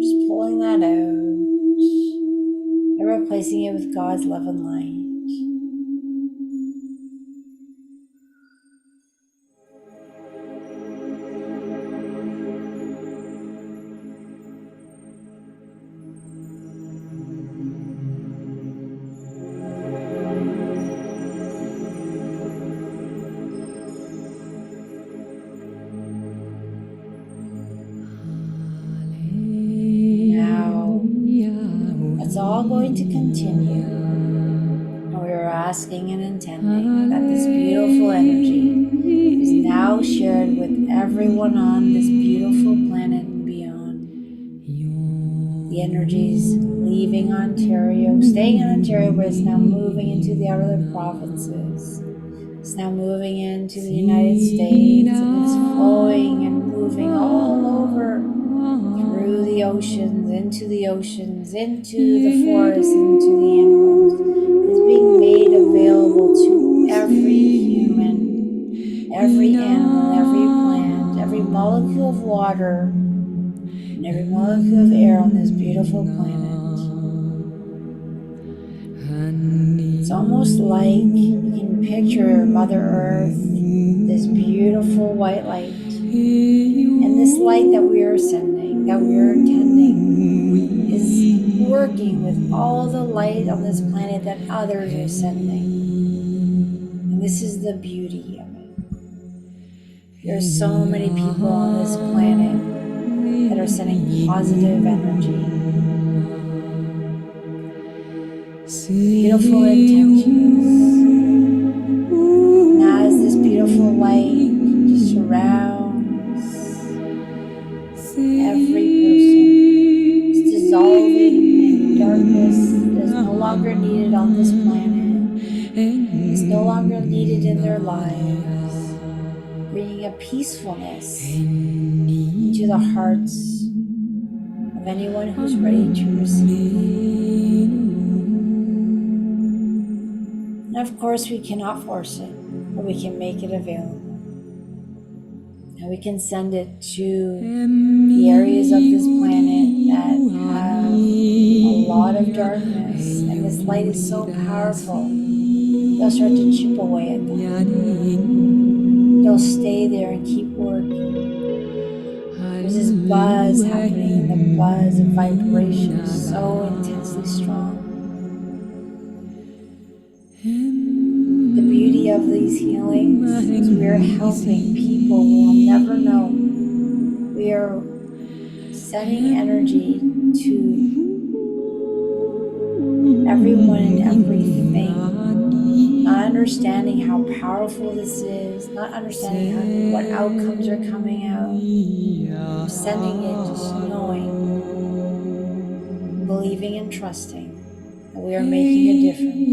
just pulling that out and replacing it with God's love and light. It's all going to continue, and we are asking and intending that this beautiful energy is now shared with everyone on this beautiful planet and beyond. The energy is leaving Ontario, staying in Ontario, but it's now moving into the other provinces. It's now moving into the United States, and it's flowing and moving all over, through the oceans, into the forests, into the animals. It's being made available to every human, every animal, every plant, every molecule of water, and every molecule of air on this beautiful planet. It's almost like you can picture Mother Earth, this beautiful white light, and this light that we are sending, that we are intending, is working with all the light on this planet that others are sending. And this is the beauty of it. There are so many people on this planet that are sending positive energy, beautiful intentions. And as this beautiful light just surrounds every person, it's dissolving in darkness that is no longer needed on this planet, is no longer needed in their lives, bringing a peacefulness into the hearts of anyone who's ready to receive. And of course, we cannot force it, but we can make it available. And we can send it to the areas of this planet that have a lot of darkness, and this light is so powerful, they'll start to chip away at that. They'll stay there and keep working. There's this buzz happening, and the buzz of vibration is so intensely strong. The beauty of these healings is we are helping people who will never know. We are sending energy to everyone and everything, not understanding how powerful this is, not understanding what outcomes are coming out. We're sending it just knowing, believing and trusting that we are making a difference.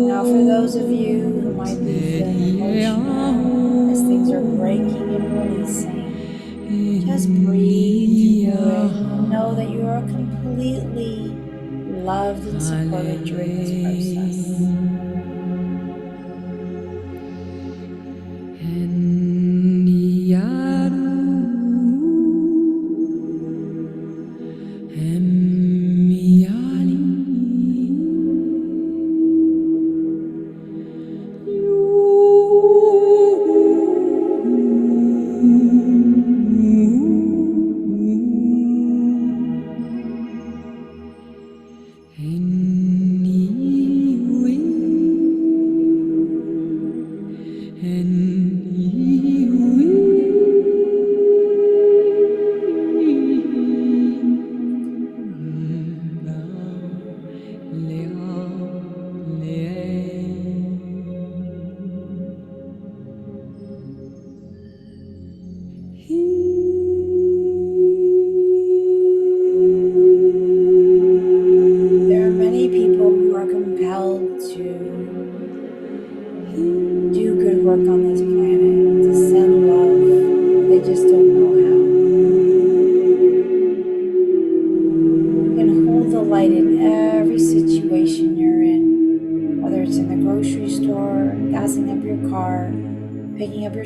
Now, for those of you who might be feeling emotional as things are breaking and releasing, just breathe through it and know that you are completely loved and supported during this process.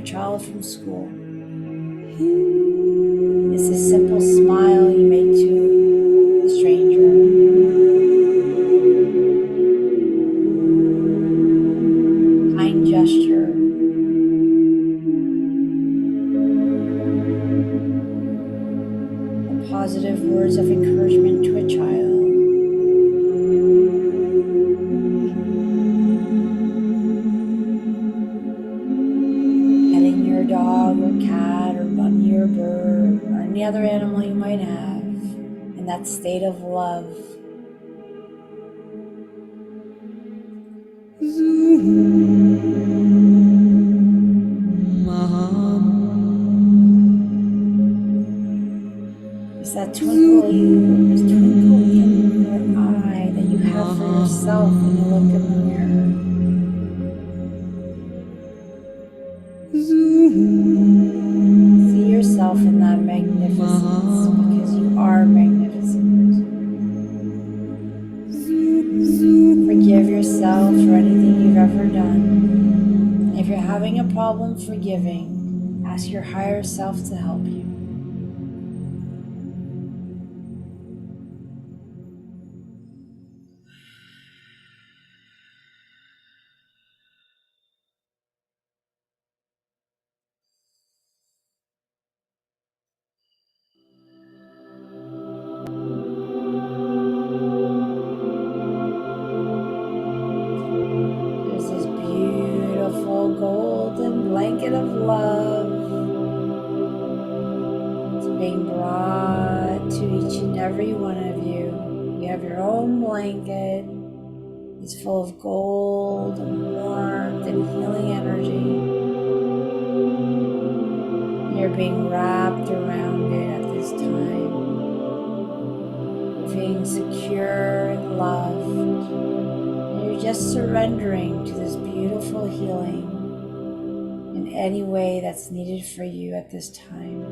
child from school. It's a simple smile you make to a stranger. Kind gesture. Or positive words of encouragement to a child. Petting your dog or cat or bunny or bird or any other animal you might have in that state of love. It's that twinkle in your eye that you have for yourself when you look in the mirror. See yourself in that magnificence because you are magnificent. Forgive yourself for anything you've ever done. If you're having a problem forgiving, ask your higher self to help you. There's this beautiful golden blanket of love. It's being brought to each and every one of you. You have your own blanket. It's full of gold and warmth and healing energy. You're being wrapped around it at this time. You're feeling secure and loved. And you're just surrendering to this beautiful healing in any way that's needed for you at this time.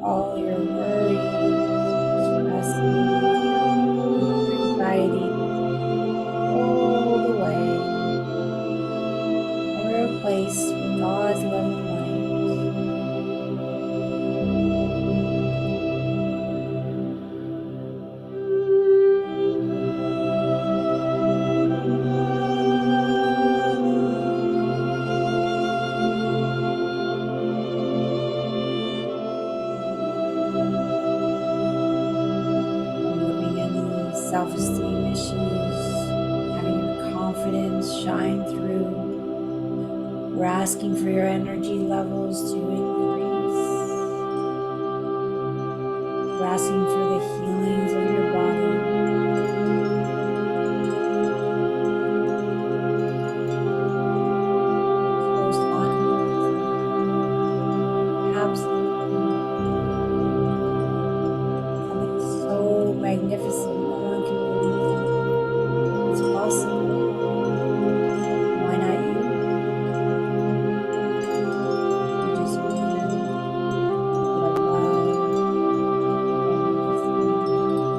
All your worries, stresses, anxiety, rolled away and replaced with God's love and light. Removing any self-esteem issues, having your confidence shine through. We're asking for your energy levels to increase. We're asking for the healings of your body. Close eyes. Perhaps something so magnificent no one can believe it's possible. Why not you? You just be the love, magnificent,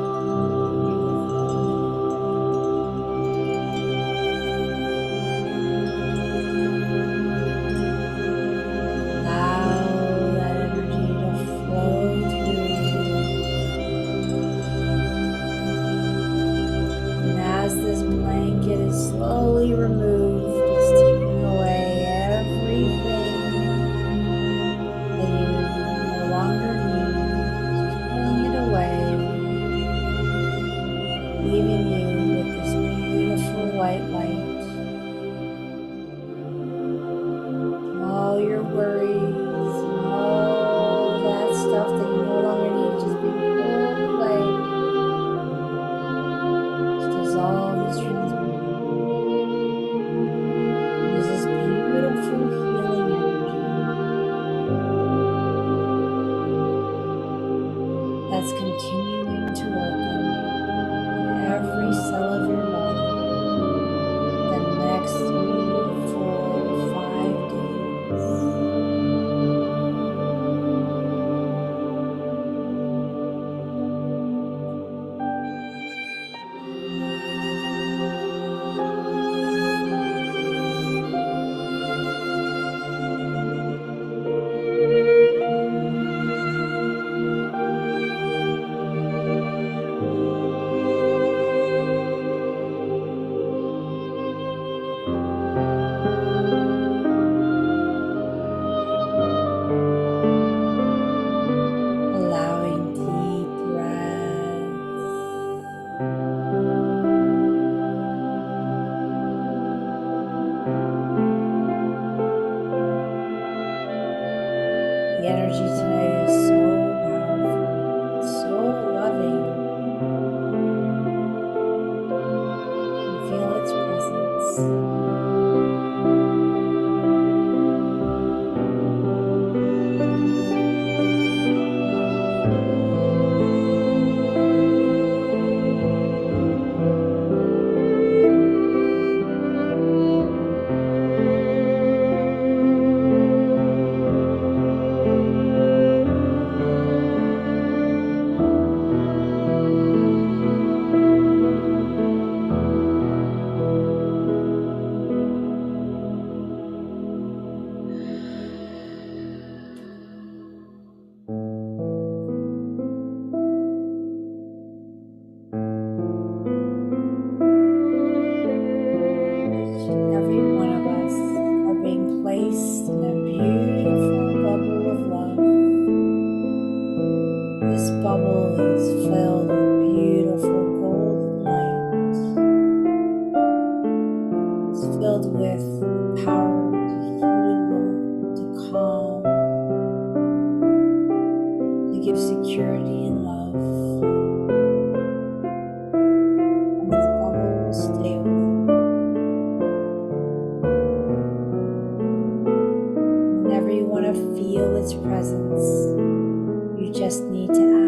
Every one of us are being placed in a beautiful bubble of love. This bubble is filled with beautiful golden light. It's filled with the power to heal, to calm, to give security and love. And this bubble will stay with you. Whenever you want to feel its presence, you just need to ask.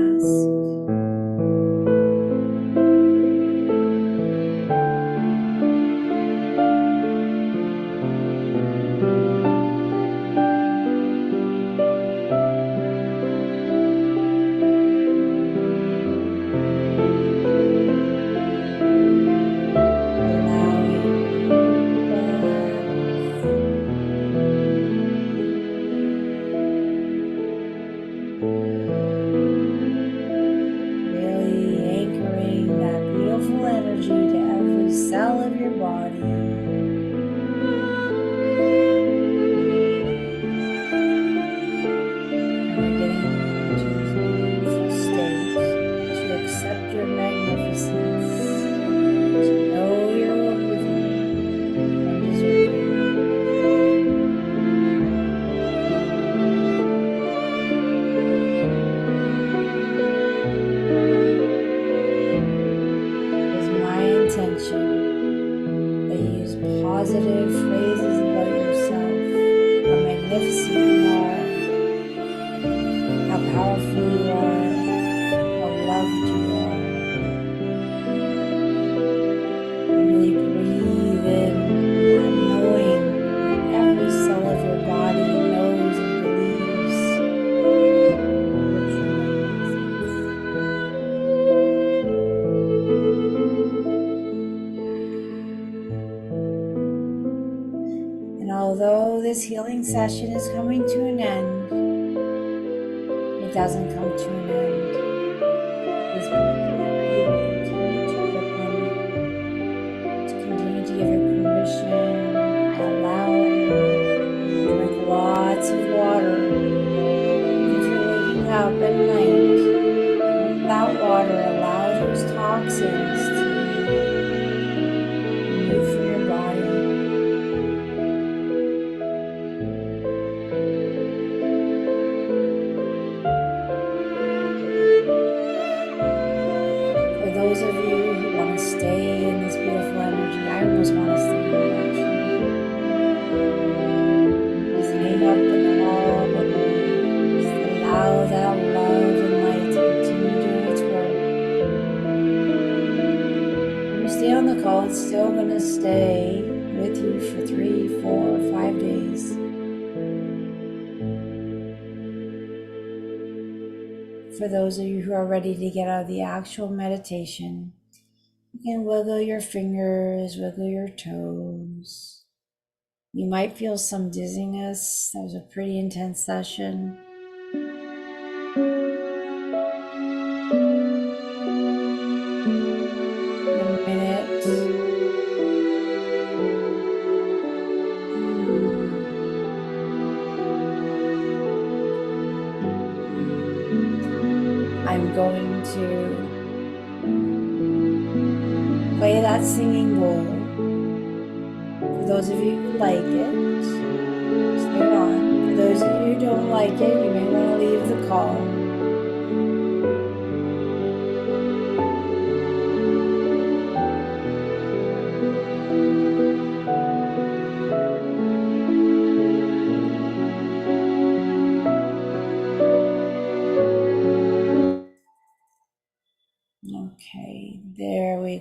Cell of your body. And we're getting into this beautiful state to accept your magnificence, to know you're worthy and deserving. It is my intention that you use positive phrases about yourself, how magnificent you are, how powerful you are, how loved you are. And really breathe in that knowing that every cell of your body knows and believes your true magnificence. And although this healing session is coming to an end, it doesn't come to an end. This beautiful energy will continue to open, to continue to give it permission, allow it, drink lots of water. If you're waking up at night, drink that water, allow those toxins to move from your body. For those of you who want to stay in this beautiful energy, I almost want to stay in it actually. Just hang up the call, just allow that love and light to continue doing its work. When you stay on the call, it's still going to stay with you for 3, 4, 5 days. For those of you who are ready to get out of the actual meditation, you can wiggle your fingers, wiggle your toes. You might feel some dizziness. That was a pretty intense session. In a minute. I'm going to play that singing bowl. For those of you who like it, stay on. For those of you who don't like it, you may want to leave the call.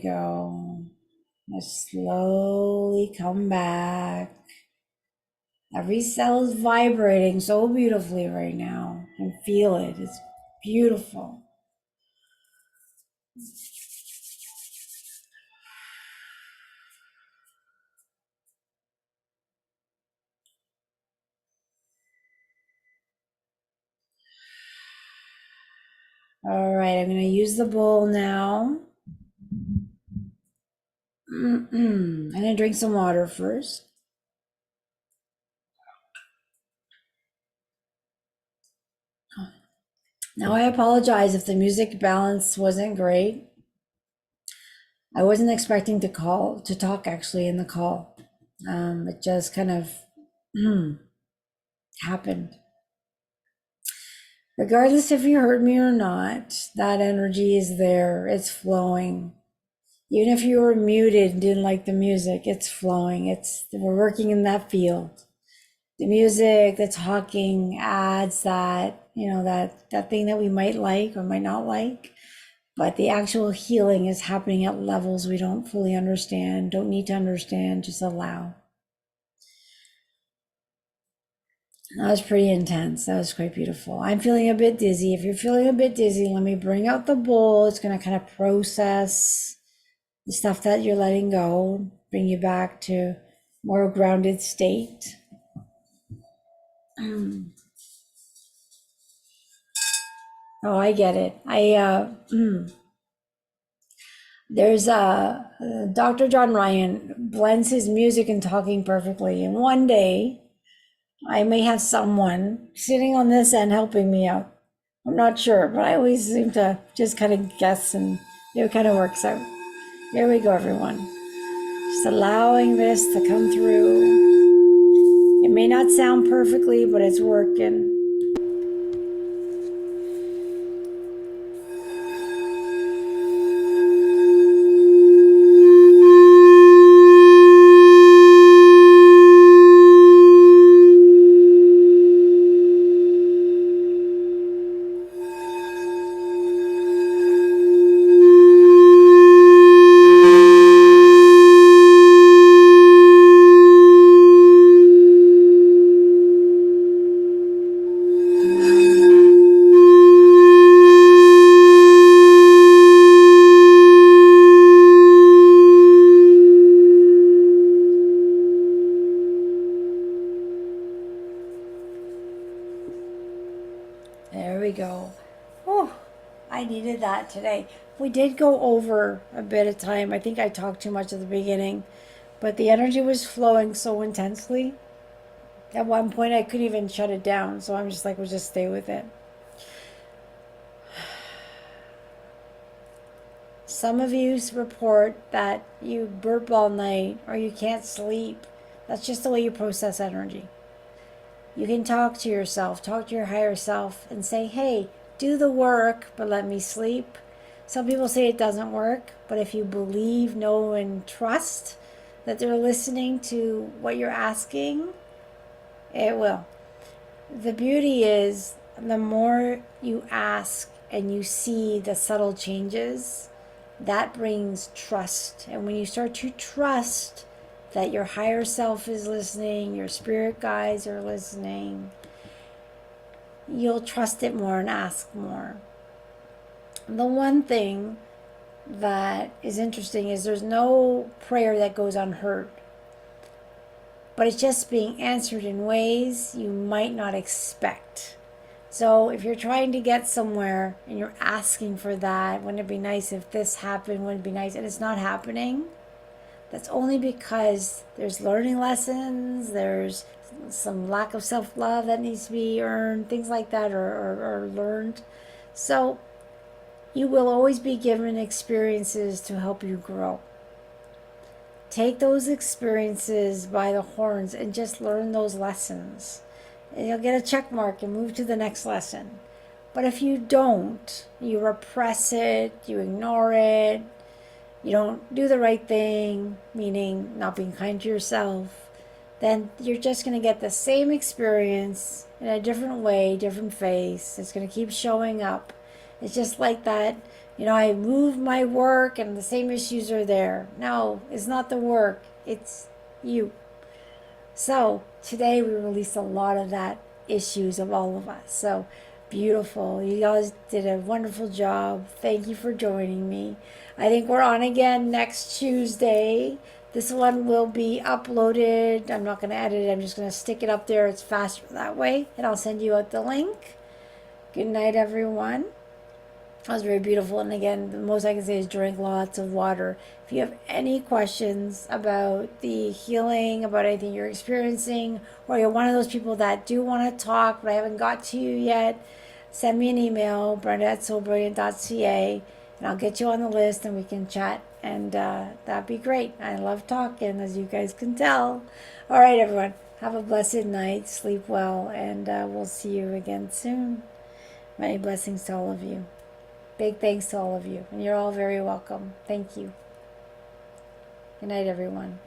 go. Just slowly come back. Every cell is vibrating so beautifully right now. And feel it. It's beautiful. All right, I'm going to use the bowl now. I'm going to drink some water first. Now, I apologize if the music balance wasn't great. I wasn't expecting to talk actually in the call. It just kind of happened. Regardless if you heard me or not, that energy is there. It's flowing. Even if you were muted and didn't like the music, it's flowing. We're working in that field. The music, the talking adds that, that thing that we might like or might not like. But the actual healing is happening at levels we don't fully understand, don't need to understand, just allow. That was pretty intense. That was quite beautiful. I'm feeling a bit dizzy. If you're feeling a bit dizzy, let me bring out the bowl. It's going to kind of process the stuff that you're letting go, bring you back to more grounded state. Oh, I get it. There's Dr. John Ryan blends his music and talking perfectly. And one day I may have someone sitting on this end helping me out. I'm not sure, but I always seem to just kind of guess and it kind of works out. Here we go, everyone. Just allowing this to come through. It may not sound perfectly, but it's working. There we go. Oh, I needed that today. We did go over a bit of time. I think I talked too much at the beginning, but the energy was flowing so intensely. At one point, I couldn't even shut it down. So I'm just like, we'll just stay with it. Some of you report that you burp all night or you can't sleep. That's just the way you process energy. You can talk to yourself, talk to your higher self and say, hey, do the work, but let me sleep. Some people say it doesn't work, but if you believe, know, and trust that they're listening to what you're asking, it will. The beauty is the more you ask and you see the subtle changes, that brings trust. And when you start to trust that your higher self is listening, your spirit guides are listening, you'll trust it more and ask more. The one thing that is interesting is there's no prayer that goes unheard, but it's just being answered in ways you might not expect. So if you're trying to get somewhere and you're asking for that, wouldn't it be nice if this happened, wouldn't it be nice, and it's not happening, that's only because there's learning lessons, there's some lack of self-love that needs to be earned, things like that or learned. So you will always be given experiences to help you grow. Take those experiences by the horns and just learn those lessons. And you'll get a check mark and move to the next lesson. But if you don't, you repress it, you ignore it, you don't do the right thing, meaning not being kind to yourself, then you're just going to get the same experience in a different way, different face. It's going to keep showing up. It's just like that I moved my work and the same issues are there. No, it's not the work, it's you. So today we released a lot of that issues of all of us. So beautiful. You guys did a wonderful job. Thank you for joining me. I think we're on again next Tuesday. This one will be uploaded. I'm not going to edit it. I'm just going to stick it up there. It's faster that way. And I'll send you out the link. Good night, everyone. That was very beautiful. And again, the most I can say is drink lots of water. If you have any questions about the healing, about anything you're experiencing, or you're one of those people that do want to talk but I haven't got to you yet, send me an email, brenda@soulbrilliant.ca, and I'll get you on the list and we can chat. And that'd be great. I love talking, as you guys can tell. All right, everyone. Have a blessed night. Sleep well. And we'll see you again soon. Many blessings to all of you. Big thanks to all of you. And you're all very welcome. Thank you. Good night, everyone.